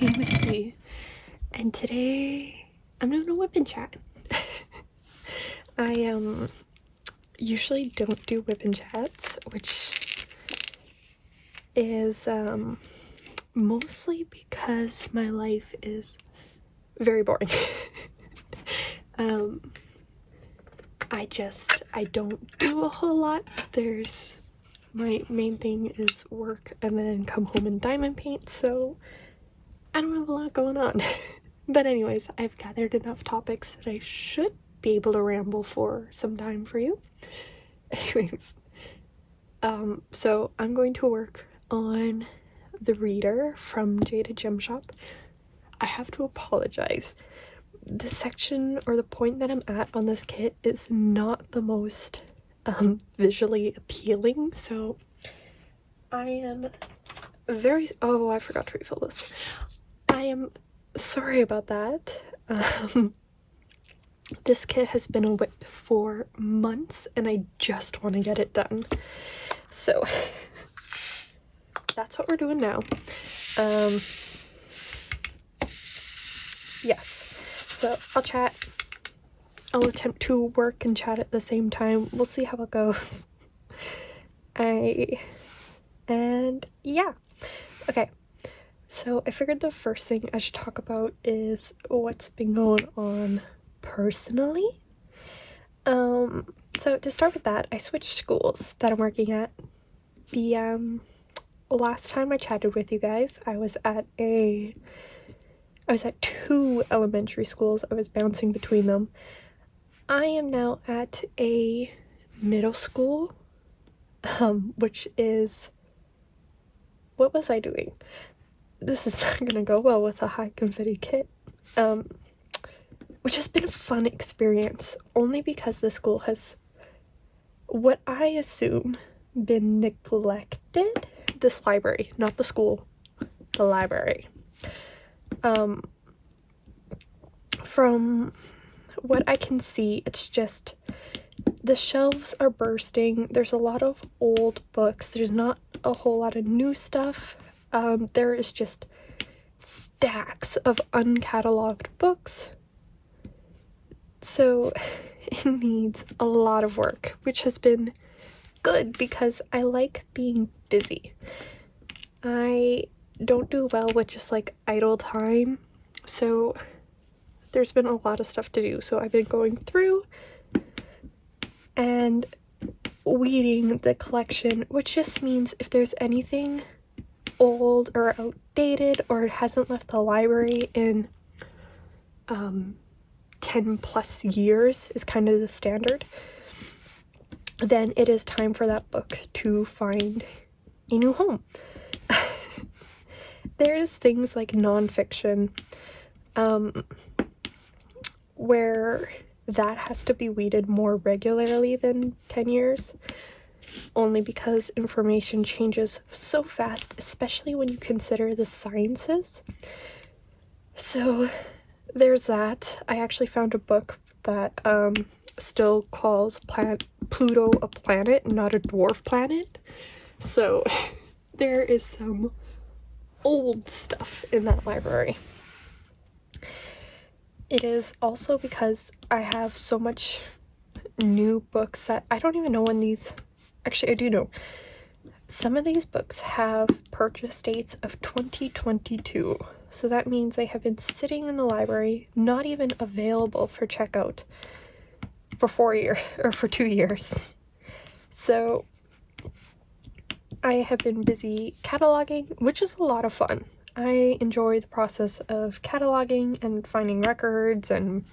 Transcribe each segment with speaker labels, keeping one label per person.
Speaker 1: name is C, and today I'm doing a WIP and Chat. I usually don't do WIP and Chats, which is mostly because my life is very boring. I don't do a whole lot. My main thing is work and then come home and diamond paint, so I don't have a lot going on. But anyways, I've gathered enough topics that I should be able to ramble for some time for you. Anyways, so I'm going to work on the reader from Jada Gem Shop. I have to apologize. The section or the point that I'm at on this kit is not the most visually appealing, so I am oh, I forgot to refill this. I am sorry about that. This kit has been a WIP for months and I just want to get it done, so that's what we're doing now. Yes, so I'll attempt to work and chat at the same time. We'll see how it goes. And yeah, okay, so I figured the first thing I should talk about is what's been going on personally. So to start with that, I switched schools that I'm working at. The last time I chatted with you guys, I was at 2 elementary schools. I was bouncing between them. I am now at a middle school, which is, what was I doing? This is not gonna go well with a high confetti kit, which has been a fun experience, only because the school has, what I assume, been neglected. This library, not the school, the library. From what I can see, it's just the shelves are bursting. There's a lot of old books. There's not a whole lot of new stuff. There is just stacks of uncatalogued books. So it needs a lot of work, which has been good because I like being busy. I don't do well with just like idle time, so there's been a lot of stuff to do. So I've been going through and weeding the collection, which just means if there's anything old or outdated or it hasn't left the library in 10 plus years is kind of the standard, then it is time for that book to find a new home. There's things like nonfiction where that has to be weeded more regularly than 10 years, only because information changes so fast, especially when you consider the sciences. So there's that. I actually found a book that still calls Pluto a planet, not a dwarf planet. So there is some old stuff in that library. It is also because I have so much new books that I don't even know when these, actually I do know. Some of these books have purchase dates of 2022. So that means they have been sitting in the library, not even available for checkout for 2 years. So I have been busy cataloging, which is a lot of fun. I enjoy the process of cataloging and finding records and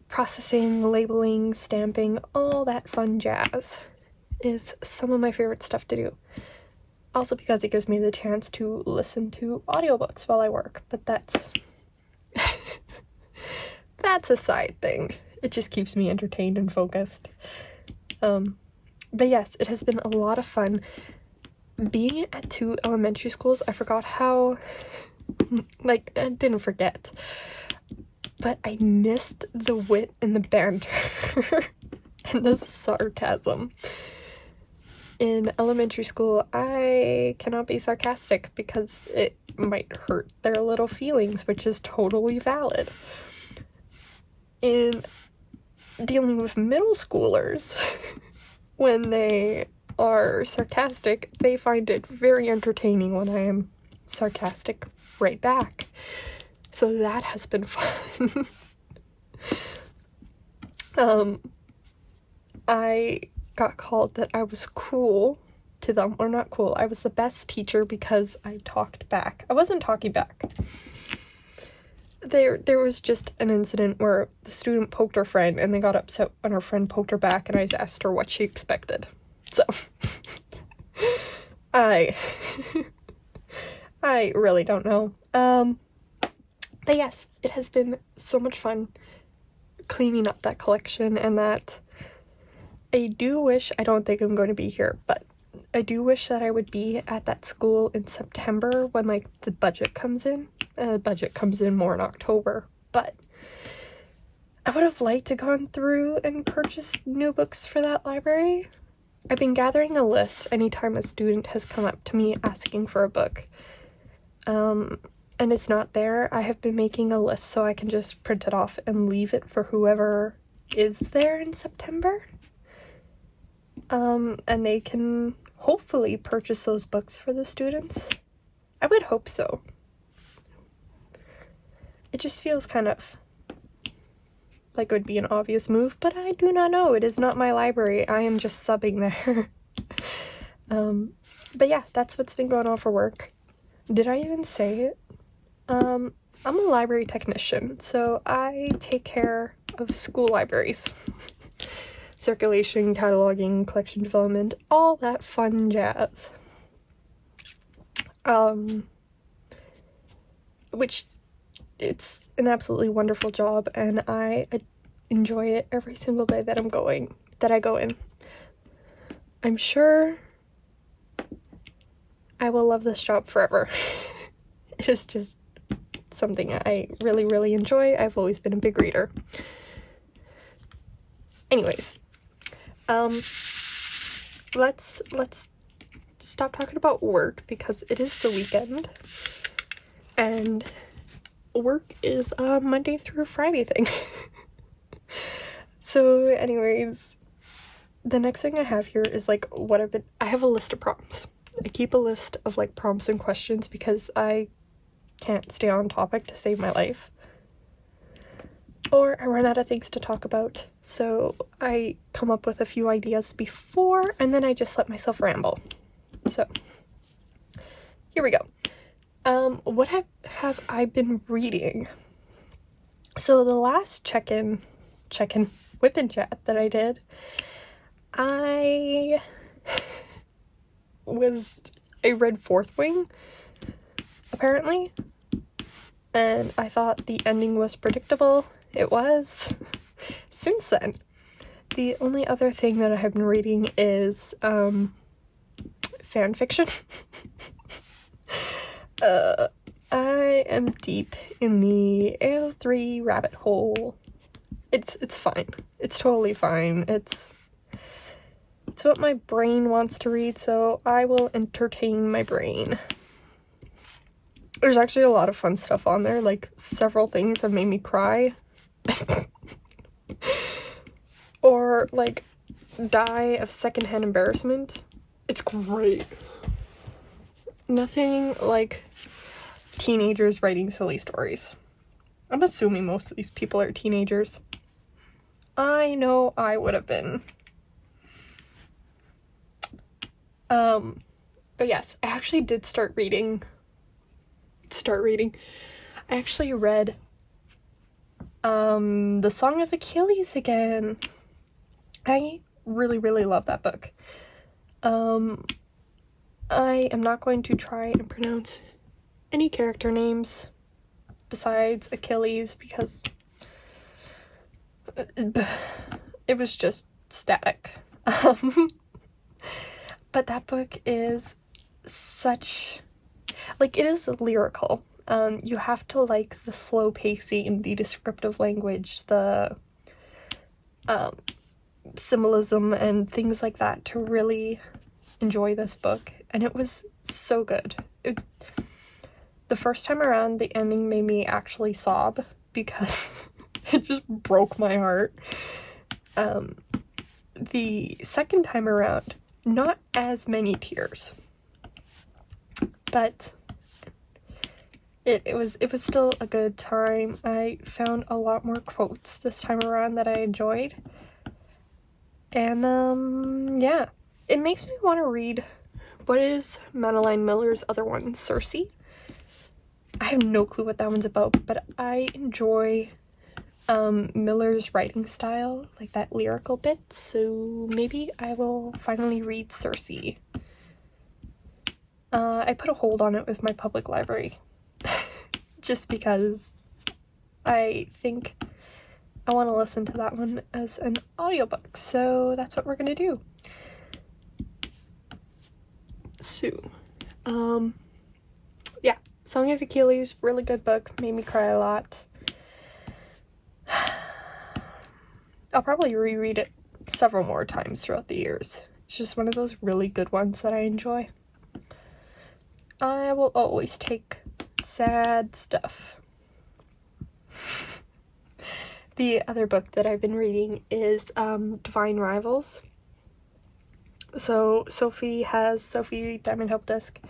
Speaker 1: processing, labeling, stamping, all that fun jazz is some of my favorite stuff to do. Also because it gives me the chance to listen to audiobooks while I work, but that's a side thing. It just keeps me entertained and focused. But yes, it has been a lot of fun. Being at 2 elementary schools, I forgot how, like, I didn't forget, but I missed the wit and the banter and the sarcasm. In elementary school, I cannot be sarcastic because it might hurt their little feelings, which is totally valid. In dealing with middle schoolers, when they are sarcastic, they find it very entertaining when I am sarcastic right back. So that has been fun. I got called that I was cool to them, or not cool. I was the best teacher because I talked back. I wasn't talking back. There was just an incident where the student poked her friend and they got upset when her friend poked her back, and I asked her what she expected. So I really don't know. But yes, it has been so much fun cleaning up that collection, and that I do wish, I don't think I'm going to be here, but I do wish that I would be at that school in September when, like, the budget comes in. Budget comes in more in October, but I would have liked to gone through and purchase new books for that library. I've been gathering a list anytime a student has come up to me asking for a book, and it's not there. I have been making a list so I can just print it off and leave it for whoever is there in September. And they can hopefully purchase those books for the students. I would hope so. It just feels kind of like it would be an obvious move, but I do not know. It is not my library. I am just subbing there. But yeah, that's what's been going on for work. Did I even say it? I'm a library technician, so I take care of school libraries. Circulation, cataloging, collection development, all that fun jazz. Which, it's an absolutely wonderful job, and I enjoy it every single day that I go in. I'm sure I will love this job forever. It is just something I really, really enjoy. I've always been a big reader. Anyways, let's stop talking about work because it is the weekend, and work is a Monday through Friday thing. So anyways, the next thing I have here is like I have a list of prompts. I keep a list of like prompts and questions because I can't stay on topic to save my life, or I run out of things to talk about. So I come up with a few ideas before, and then I just let myself ramble. So here we go. What have I been reading? So the last check-in WIP and Chat that I did, I read Fourth Wing, apparently, and I thought the ending was predictable. It was. Since then, the only other thing that I have been reading is fan fiction. I am deep in the AO3 rabbit hole. It's fine. It's totally fine. It's what my brain wants to read, so I will entertain my brain. There's actually a lot of fun stuff on there, like several things have made me cry. Or like die of secondhand embarrassment. It's great. Nothing like teenagers writing silly stories. I'm assuming most of these people are teenagers. I know I would have been. But yes, I actually did start reading. I actually read The Song of Achilles again. I really, really love that book. I am not going to try and pronounce any character names besides Achilles because it was just static. But that book is such, like, it is lyrical. You have to like the slow pacing, the descriptive language, the symbolism and things like that to really enjoy this book, and it was so good. The first time around, the ending made me actually sob because it just broke my heart. The second time around, not as many tears, but it was still a good time. I found a lot more quotes this time around that I enjoyed. And yeah, it makes me want to read, what is Madeline Miller's other one, Circe? I have no clue what that one's about, but I enjoy Miller's writing style, like that lyrical bit, so maybe I will finally read Circe. I put a hold on it with my public library just because I think I want to listen to that one as an audiobook, so that's what we're gonna do. So, yeah, Song of Achilles, really good book, made me cry a lot. I'll probably reread it several more times throughout the years. It's just one of those really good ones that I enjoy. I will always take sad stuff. The other book that I've been reading is Divine Rivals. So Sophie Diamond Help Desk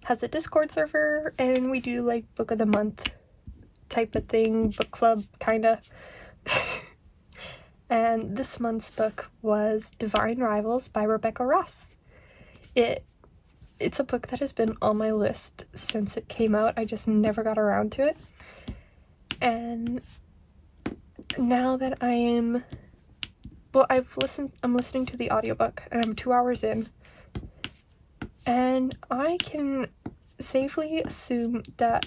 Speaker 1: has a Discord server, and we do like book of the month type of thing, book club kinda. And this month's book was Divine Rivals by Rebecca Ross. It's a book that has been on my list since it came out. I just never got around to it. And now that I'm listening to the audiobook, and I'm 2 hours in, and I can safely assume that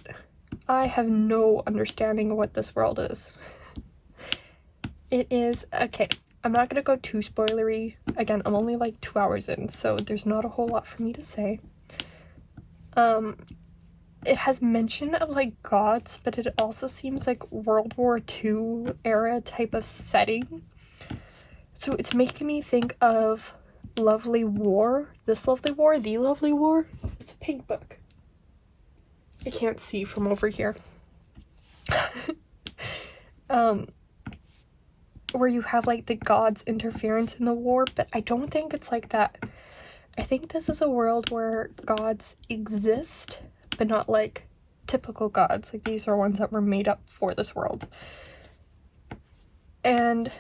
Speaker 1: I have no understanding of what this world is. It is, okay, I'm not gonna go too spoilery. Again, I'm only like 2 hours in, so there's not a whole lot for me to say. It has mention of like gods, but it also seems like World War II era type of setting. So it's making me think of Lovely War, This Lovely War, The Lovely War. It's a pink book. I can't see from over here. Where you have like the gods' interference in the war, but I don't think it's like that. I think this is a world where gods exist, but not like typical gods. Like these are ones that were made up for this world. And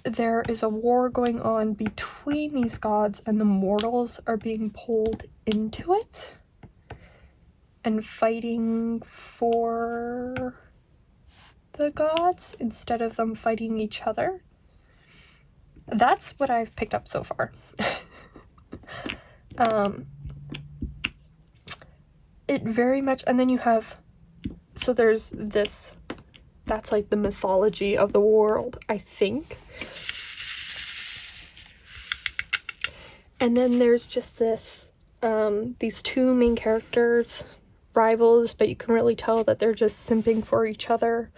Speaker 1: there is a war going on between these gods, and the mortals are being pulled into it and fighting for the gods instead of them fighting each other. That's what I've picked up so far. It very much, and then you have, so there's this, that's like the mythology of the world, I think. And then there's just this, these two main characters, rivals, but you can really tell that they're just simping for each other.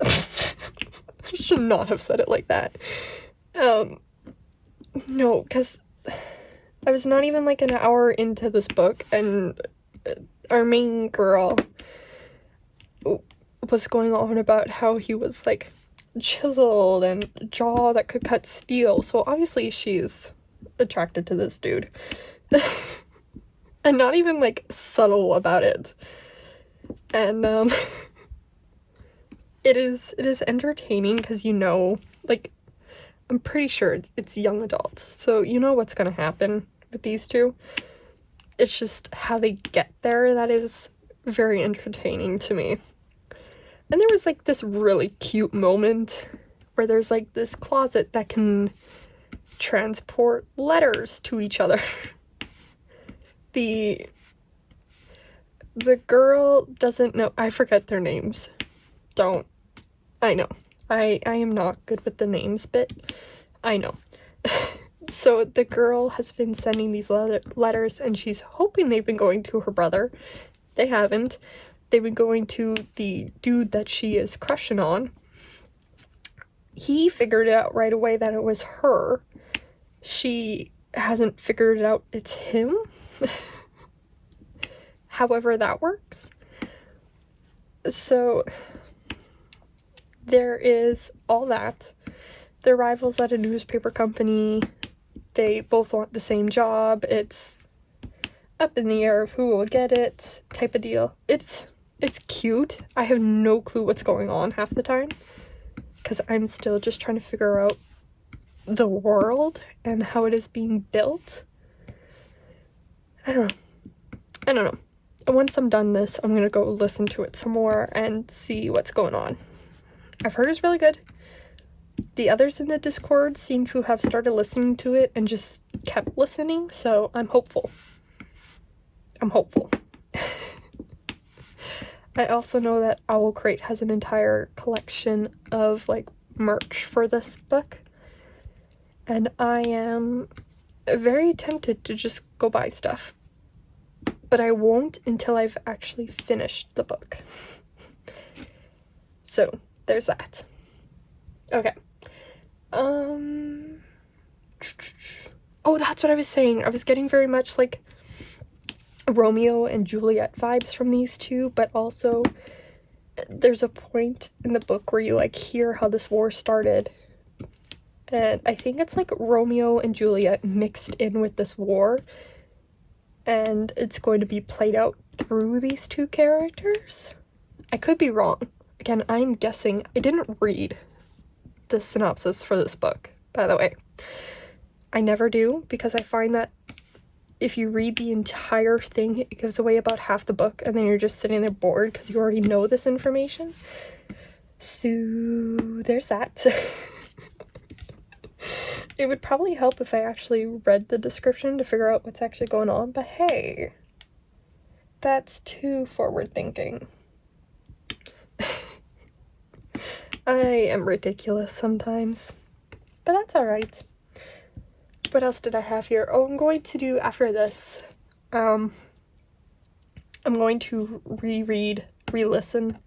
Speaker 1: I should not have said it like that. No, because I was not even like an hour into this book, and our main girl was going on about how he was like chiseled and jaw that could cut steel, so obviously she's attracted to this dude. And not even like subtle about it. And it is entertaining because, you know, like, I'm pretty sure it's young adults, so you know what's gonna happen with these two. It's just how they get there that is very entertaining to me. And there was like this really cute moment where there's like this closet that can transport letters to each other. The girl doesn't know, I forget their names. I know. I am not good with the names bit. I know. So the girl has been sending these letters, and she's hoping they've been going to her brother. They haven't. They've been going to the dude that she is crushing on. He figured out right away that it was her. She hasn't figured out it's him. however that works. So there is all that. They're rivals at a newspaper company. They both want the same job. It's up in the air of who will get it type of deal. It's cute. I have no clue what's going on half the time because I'm still just trying to figure out the world and how it is being built. I don't know. Once I'm done this, I'm gonna go listen to it some more and see what's going on. I've heard it's really good. The others in the Discord seem to have started listening to it and just kept listening, so I'm hopeful. I also know that Owl Crate has an entire collection of like merch for this book, and I am very tempted to just go buy stuff, but I won't until I've actually finished the book. So there's that. Okay. Oh, that's what I was saying. I was getting very much like Romeo and Juliet vibes from these two, but also there's a point in the book where you like hear how this war started, and I think it's like Romeo and Juliet mixed in with this war, and it's going to be played out through these two characters. I could be wrong. Again, I'm guessing. I didn't read the synopsis for this book, by the way. I never do, because I find that if you read the entire thing, it gives away about half the book, and then you're just sitting there bored because you already know this information. So there's that. It would probably help if I actually read the description to figure out what's actually going on, but hey, that's too forward thinking. I am ridiculous sometimes, but that's alright. What else did I have here? Oh, I'm going to do, after this, I'm going to re-listen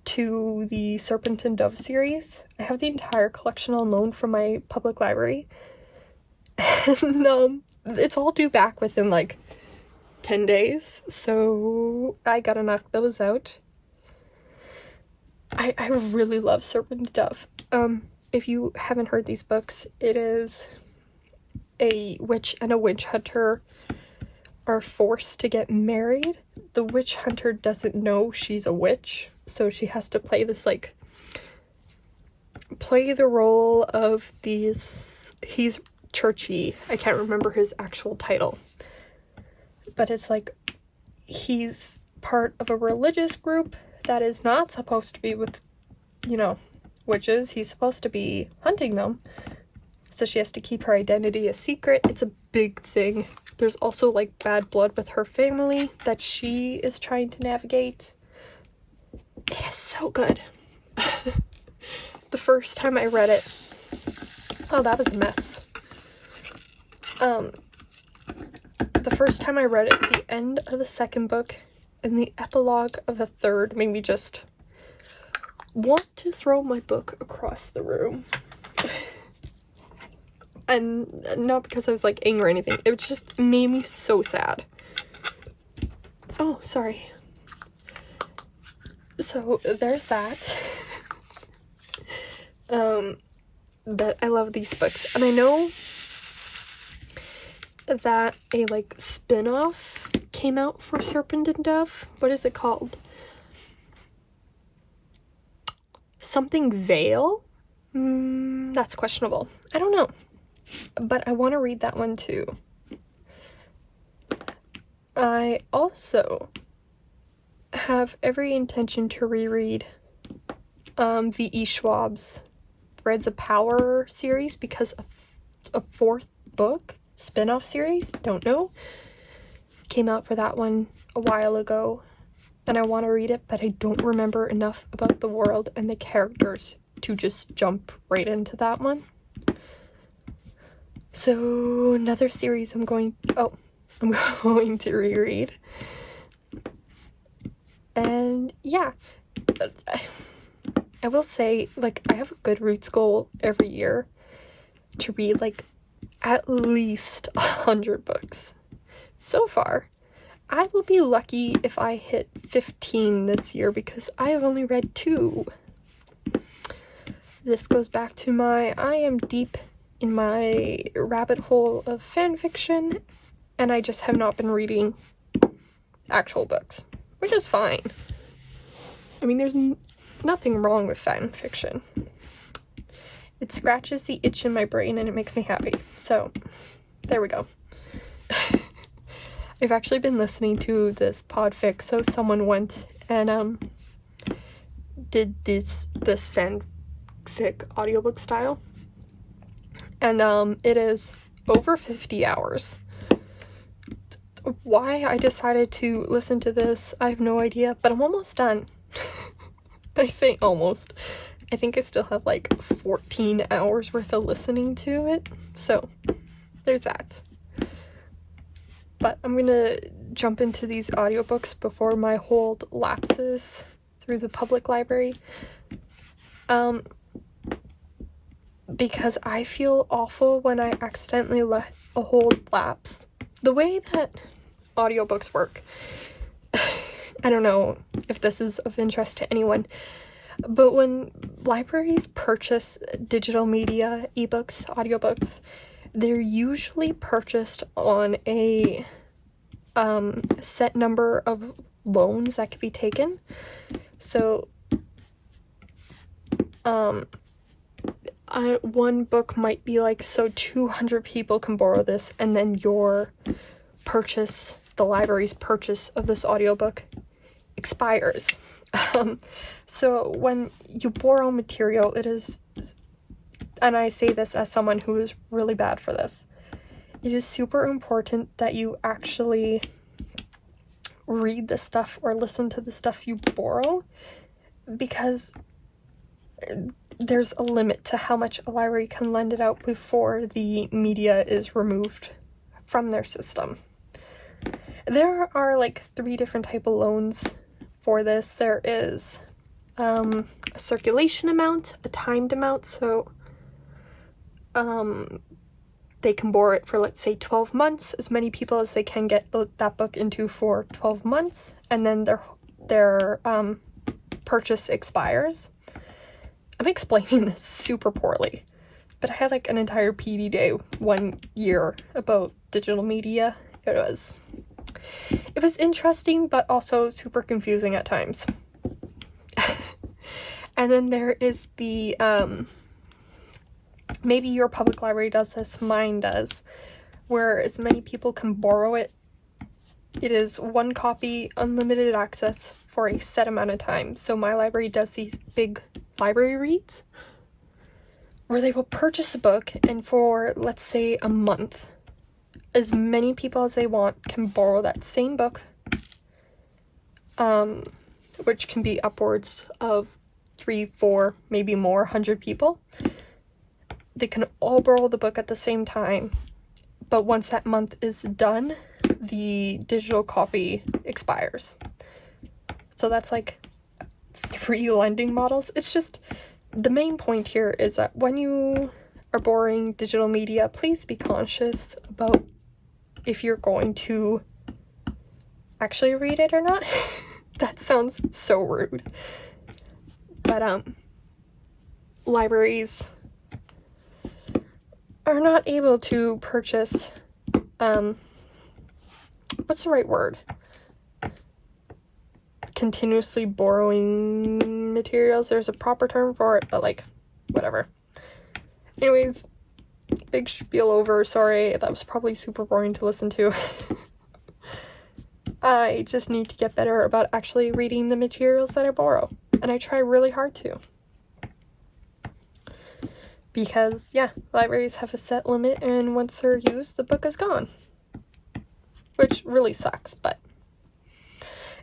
Speaker 1: to the Serpent and Dove series. I have the entire collection on loan from my public library, and it's all due back within like 10 days, so I gotta knock those out. I really love Serpent and Dove. If you haven't heard these books, it is a witch and a witch hunter are forced to get married. The witch hunter doesn't know she's a witch, so she has to play this, like, play the role of he's churchy. I can't remember his actual title, but it's like he's part of a religious group that is not supposed to be with, you know, witches. He's supposed to be hunting them. So she has to keep her identity a secret. It's a big thing. There's also like bad blood with her family that she is trying to navigate. It is so good. The first time I read it, oh, that was a mess. The first time I read it, the end of the second book and the epilogue of the third made me just want to throw my book across the room. And not because I was like angry or anything, it just made me so sad. Oh, sorry. So there's that. But I love these books, and I know that a like spin-off came out for Serpent and Dove. What is it called? Something Veil? That's questionable. I don't know. But I want to read that one too. I also have every intention to reread V.E. Schwab's Threads of Power series, because a fourth book, spin-off series, don't know, came out for that one a while ago, and I want to read it, but I don't remember enough about the world and the characters to just jump right into that one. So another series I'm going to reread. And yeah, I will say, like, I have a Goodreads goal every year to read like at least 100 books. So far, I will be lucky if I hit 15 this year because I have only read 2. This goes back to I am deep in my rabbit hole of fan fiction, and I just have not been reading actual books, which is fine. I mean, there's nothing wrong with fan fiction. It scratches the itch in my brain and it makes me happy. So, there we go. I've actually been listening to this podfic, so someone went and did this fanfic audiobook style. And it is over 50 hours. Why I decided to listen to this, I have no idea, but I'm almost done. I say almost. I think I still have like 14 hours worth of listening to it, so there's that. But I'm gonna jump into these audiobooks before my hold lapses through the public library. Because I feel awful when I accidentally let a hold lapse. The way that audiobooks work, I don't know if this is of interest to anyone, but when libraries purchase digital media, ebooks, audiobooks, they're usually purchased on a set number of loans that can be taken. So, one book might be like, so 200 people can borrow this, and then your purchase, the library's purchase of this audiobook expires. So when you borrow material, it is, and I say this as someone who is really bad for this, it is super important that you actually read the stuff or listen to the stuff you borrow, because there's a limit to how much a library can lend it out before the media is removed from their system. There are like 3 different type of loans for this. There is a circulation amount, a timed amount, so they can borrow it for, let's say, 12 months, as many people as they can get that book into for 12 months, and then their purchase expires. I'm explaining this super poorly, but I had like an entire PD day one year about digital media. It was interesting, but also super confusing at times. And then there is the, maybe your public library does this, mine does, where as many people can borrow it. It is 1 copy, unlimited access for a set amount of time. So my library does these big library reads where they will purchase a book, and for, let's say, a month, as many people as they want can borrow that same book, which can be upwards of 3, 4, maybe more, 100 people. They can all borrow the book at the same time, but once that month is done, the digital copy expires. So that's like 3 lending models. It's just, the main point here is that when you are borrowing digital media, please be conscious about if you're going to actually read it or not. That sounds so rude. But libraries are not able to purchase, what's the right word? Continuously borrowing materials. There's a proper term for it, but like, whatever. Anyways, big spiel over. Sorry, that was probably super boring to listen to. I just need to get better about actually reading the materials that I borrow, and I try really hard to. Because, yeah, libraries have a set limit, and once they're used, the book is gone. Which really sucks, but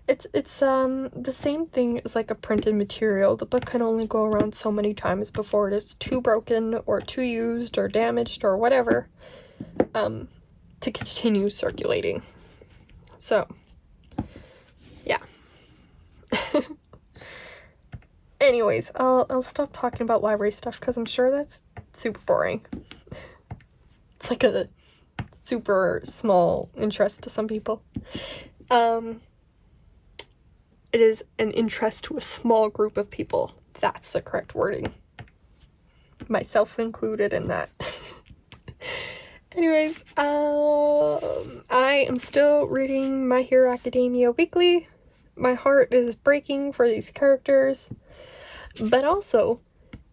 Speaker 1: it's the same thing as like a printed material. The book can only go around so many times before it is too broken or too used or damaged or whatever to continue circulating. So, yeah. Anyways, I'll stop talking about library stuff because I'm sure that's super boring. It's like a super small interest to some people. It is an interest to a small group of people. That's the correct wording. Myself included in that. Anyways, I am still reading My Hero Academia weekly. My heart is breaking for these characters, but also,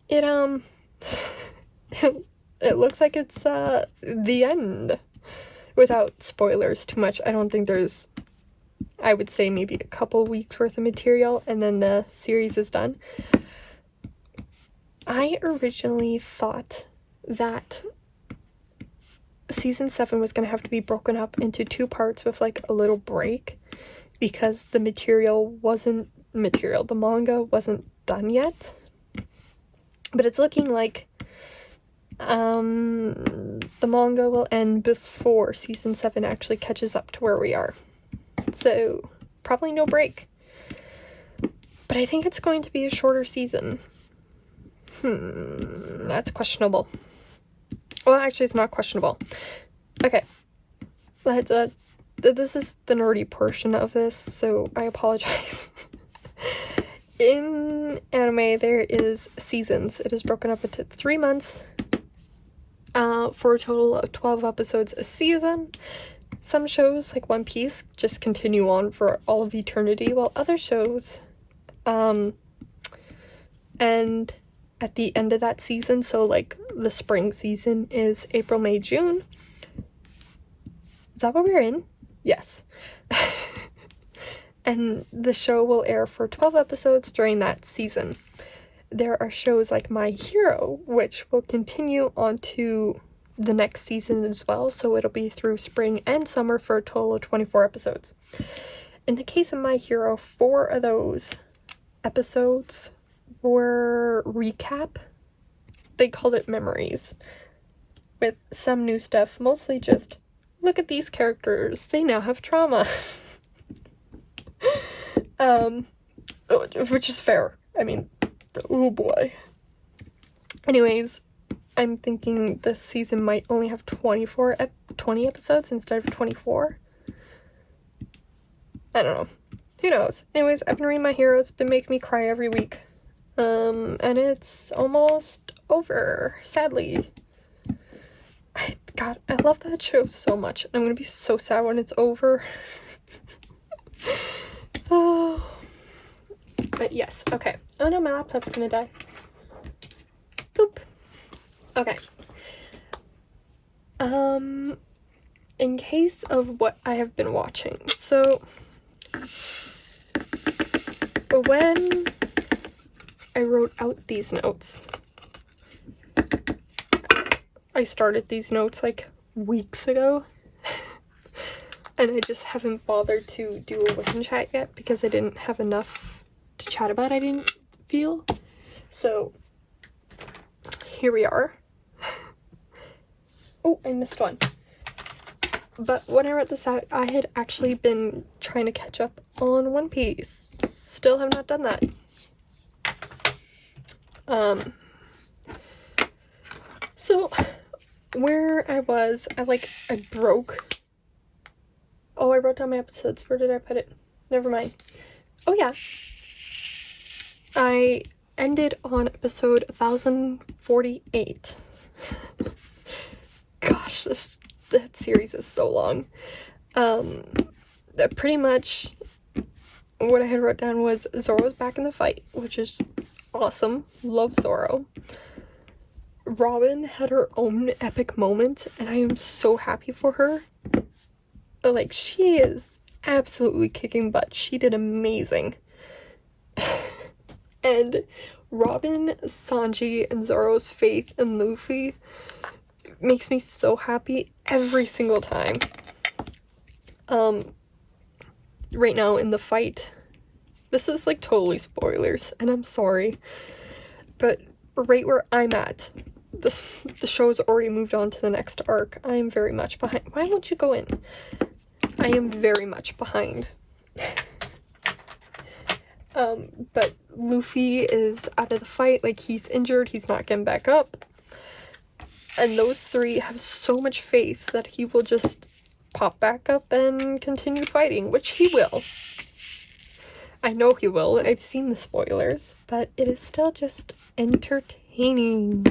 Speaker 1: it looks like it's, the end. Without spoilers too much, I don't think there's, I would say maybe a couple weeks worth of material, and then the series is done. I originally thought that season 7 was going to have to be broken up into 2 parts with like a little break because the manga wasn't done yet. But it's looking like the manga will end before season 7 actually catches up to where we are. So probably no break. But I think it's going to be a shorter season. That's questionable. Well, actually, it's not questionable. Okay. Let's, this is the nerdy portion of this, so I apologize. In anime, there is seasons. It is broken up into 3 months, for a total of 12 episodes a season. Some shows, like One Piece, just continue on for all of eternity, while other shows, end at the end of that season. So like the spring season is April, May, June. Is that what we're in? Yes. And the show will air for 12 episodes during that season. There are shows like My Hero, which will continue on to the next season as well, so it'll be through spring and summer for a total of 24 episodes. In the case of My Hero, 4 of those episodes were recap. They called it memories, with some new stuff, mostly just, look at these characters, they now have trauma. Which is fair. I mean, oh boy. Anyways, I'm thinking this season might only have 20 episodes instead of 24. I don't know. Who knows? Anyways, I've been reading My Hero. It's been making me cry every week. And it's almost over, sadly. God, I love that show so much. I'm gonna be so sad when it's over. Oh. But yes, okay. Oh no, my laptop's gonna die. Boop. Okay. In case of what I have been watching, so when I wrote out these notes, I started these notes like weeks ago, and I just haven't bothered to do a WIP and Chat yet because I didn't have enough to chat about, I didn't feel. So here we are. Oh, I missed one. But when I wrote this out, I had actually been trying to catch up on One Piece. Still have not done that. So where I was, I broke. Oh, I wrote down my episodes. Where did I put it? Never mind. Oh yeah. I ended on episode 1048. Gosh, that series is so long. That pretty much what I had wrote down was Zoro's back in the fight, which is awesome. Love Zoro. Robin had her own epic moment, and I am so happy for her. Like, she is absolutely kicking butt. She did amazing. And Robin, Sanji, and Zoro's faith in Luffy makes me so happy every single time. Right now in the fight, this is like totally spoilers, and I'm sorry, but right where I'm at, the show's already moved on to the next arc. I am very much behind. Why won't you go in? I am very much behind. But Luffy is out of the fight, like, he's injured, he's not getting back up. And those three have so much faith that he will just pop back up and continue fighting, which he will. I know he will. I've seen the spoilers, but it is still just entertaining.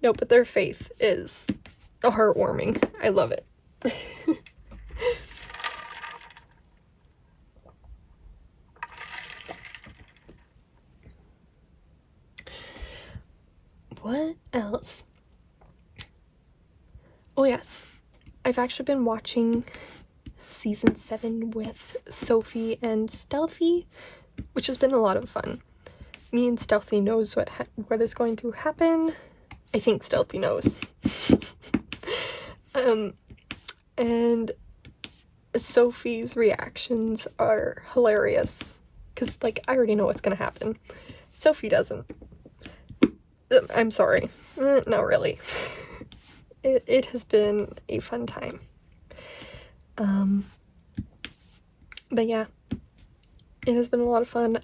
Speaker 1: No, but their faith is heartwarming. I love it. What else? Oh yes, I've actually been watching season 7 with Sophie and Stealthy, which has been a lot of fun. Me and Stealthy knows what is going to happen. I think Stealthy knows. And Sophie's reactions are hilarious, because, like, I already know what's gonna happen. Sophie doesn't. I'm sorry. Not really. It has been a fun time. But yeah, it has been a lot of fun.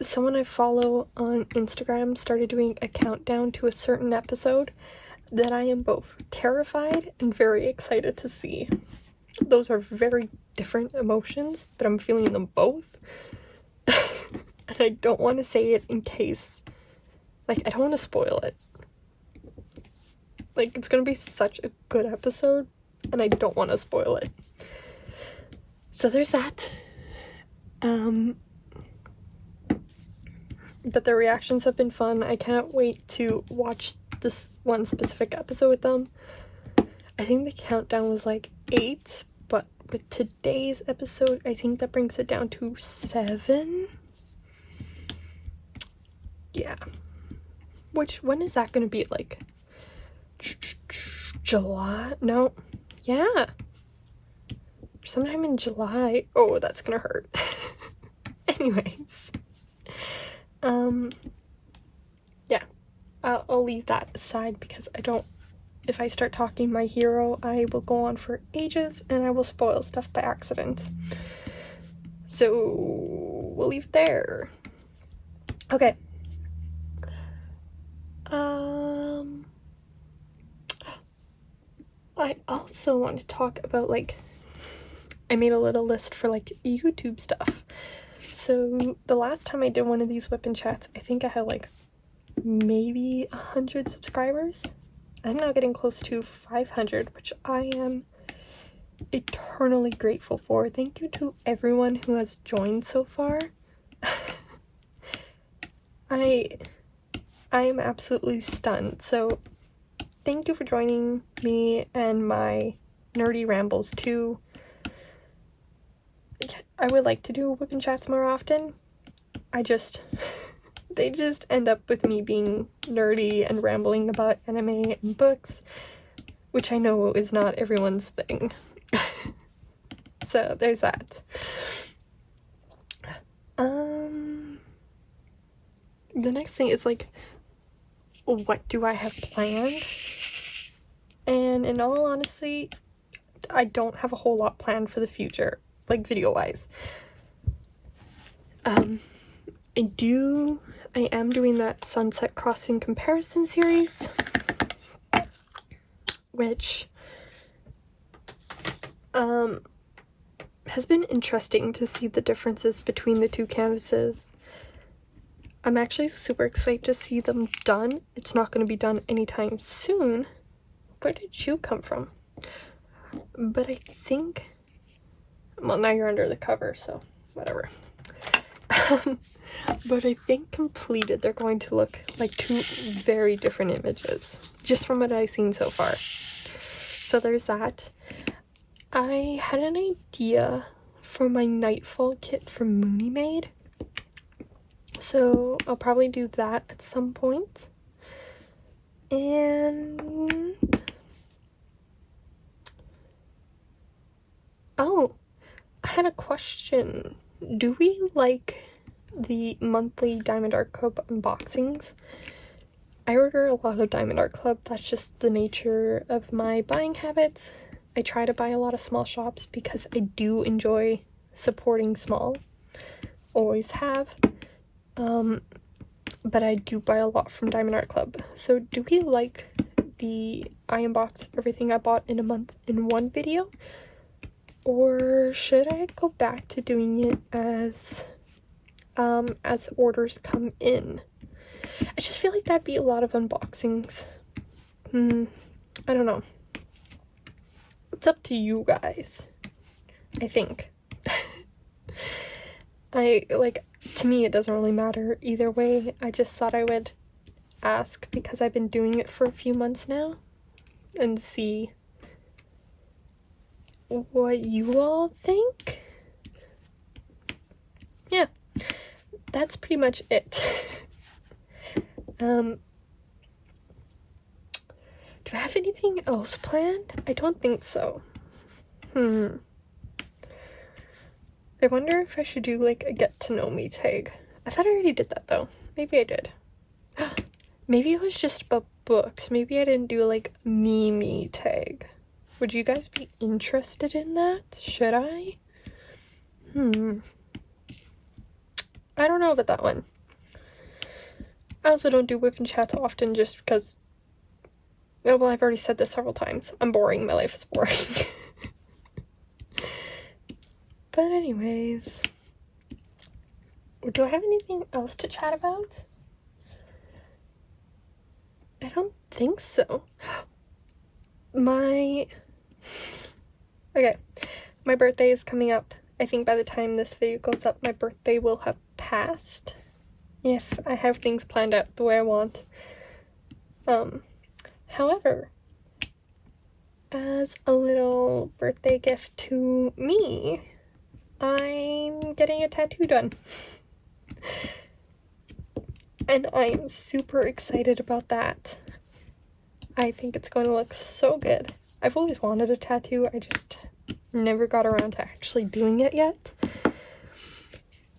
Speaker 1: Someone I follow on Instagram started doing a countdown to a certain episode that I am both terrified and very excited to see. Those are very different emotions, but I'm feeling them both. And I don't want to say it in case, like, I don't want to spoil it. Like, it's gonna be such a good episode, and I don't want to spoil it. So there's that. But their reactions have been fun. I can't wait to watch this one specific episode with them. I think the countdown was like 8, but with today's episode, I think that brings it down to 7. Yeah. When is that gonna be? Like July? No. Yeah. Sometime in July. Oh, that's gonna hurt. Anyways. Yeah. I'll leave that aside because if I start talking My Hero, I will go on for ages and I will spoil stuff by accident. So, we'll leave it there. Okay. I also want to talk about, like, I made a little list for, like, YouTube stuff. So, the last time I did one of these WIP and Chats, I think I had, like, maybe 100 subscribers. I'm now getting close to 500, which I am eternally grateful for. Thank you to everyone who has joined so far. I am absolutely stunned. So, thank you for joining me and my nerdy rambles too. I would like to do WIP and Chats more often. They just end up with me being nerdy and rambling about anime and books, which I know is not everyone's thing. So there's that. The next thing is, like, what do I have planned? And in all honesty, I don't have a whole lot planned for the future, like, video-wise. I am doing that Sunset Crossing comparison series, which has been interesting to see the differences between the two canvases. I'm actually super excited to see them done. It's not going to be done anytime soon. Where did you come from? But I think, well, now you're under the cover, so whatever. But I think completed, they're going to look like two very different images, just from what I've seen so far. So there's that. I had an idea for my Nightfall kit from Mooney Made, so I'll probably do that at some point. And oh, I had a question. Do we like the monthly Diamondart Club unboxings? I order a lot of Diamondart Club. That's just the nature of my buying habits. I try to buy a lot of small shops because I do enjoy supporting small. Always have. But I do buy a lot from Diamondart Club. So do we like the I unbox everything I bought in a month in one video? Or should I go back to doing it as orders come in? I just feel like that'd be a lot of unboxings. I don't know. It's up to you guys, I think. To me, it doesn't really matter either way. I just thought I would ask because I've been doing it for a few months now and see what you all think. Yeah, that's pretty much it. Do I have anything else planned? I don't think so. I wonder if I should do like a get to know me tag. I thought I already did that though. Maybe I did. Maybe it was just about books. Maybe I didn't do like me tag. Would you guys be interested in that? Should I? I don't know about that one. I also don't do WIP and Chat often just because, well, I've already said this several times. I'm boring. My life is boring. But anyways, do I have anything else to chat about? I don't think so. My birthday is coming up. I think by the time this video goes up, my birthday will have passed. If I have things planned out the way I want. However, as a little birthday gift to me, I'm getting a tattoo done. And I'm super excited about that. I think it's going to look so good. I've always wanted a tattoo, I just never got around to actually doing it yet.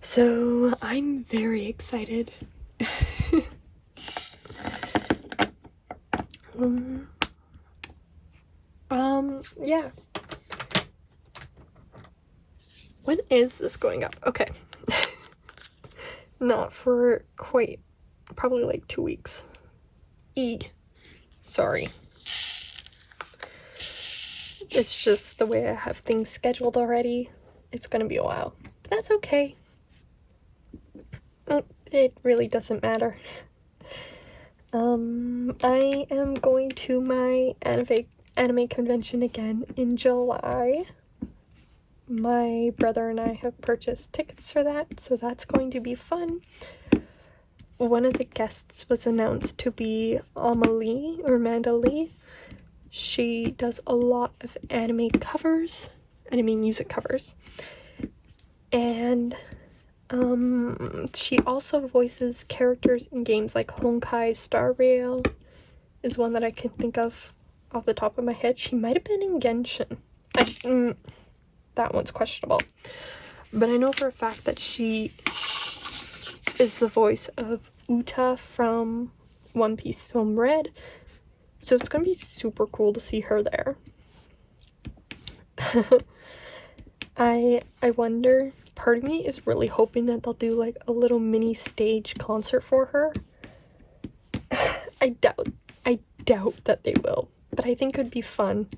Speaker 1: So I'm very excited. Yeah. When is this going up? Okay. Not for quite, probably like 2 weeks. Sorry. It's just the way I have things scheduled already. It's gonna be a while. But that's okay. It really doesn't matter. I am going to my anime convention again in July. My brother and I have purchased tickets for that, so that's going to be fun. One of the guests was announced to be Amanda Lee. She does a lot of anime music covers. And she also voices characters in games like Honkai Star Rail is one that I can think of off the top of my head. She might have been in Genshin. That one's questionable. But I know for a fact that she is the voice of Uta from One Piece film Red. So it's gonna be super cool to see her there. I wonder, part of me is really hoping that they'll do like a little mini stage concert for her. I doubt that they will, but I think it would be fun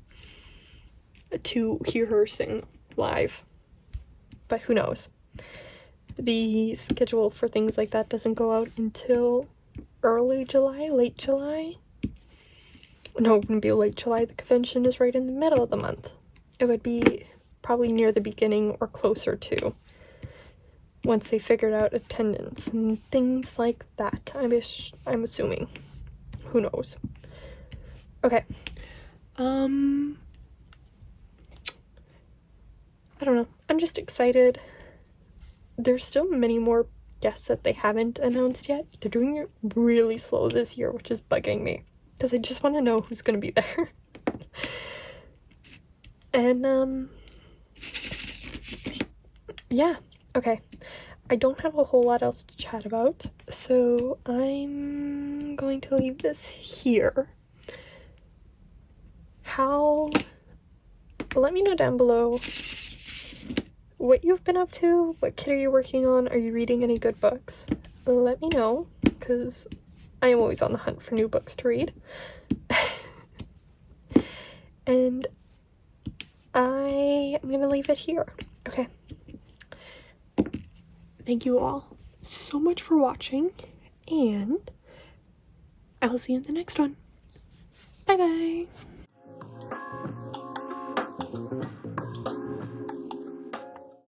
Speaker 1: to hear her sing live. But who knows? The schedule for things like that doesn't go out until early July, late July. No, it wouldn't be late July. The convention is right in the middle of the month. It would be probably near the beginning or closer to, once they figured out attendance and things like that. I'm assuming. Who knows? Okay. I don't know. I'm just excited. There's still many more guests that they haven't announced yet. They're doing it really slow this year, which is bugging me. Because I just want to know who's going to be there. And, yeah. Okay. I don't have a whole lot else to chat about. So I'm going to leave this here. Let me know down below what you've been up to. What kid are you working on? Are you reading any good books? Let me know, because I am always on the hunt for new books to read. and I am gonna leave it here. Okay. Thank you all so much for watching, and I will see you in the next one. Bye bye.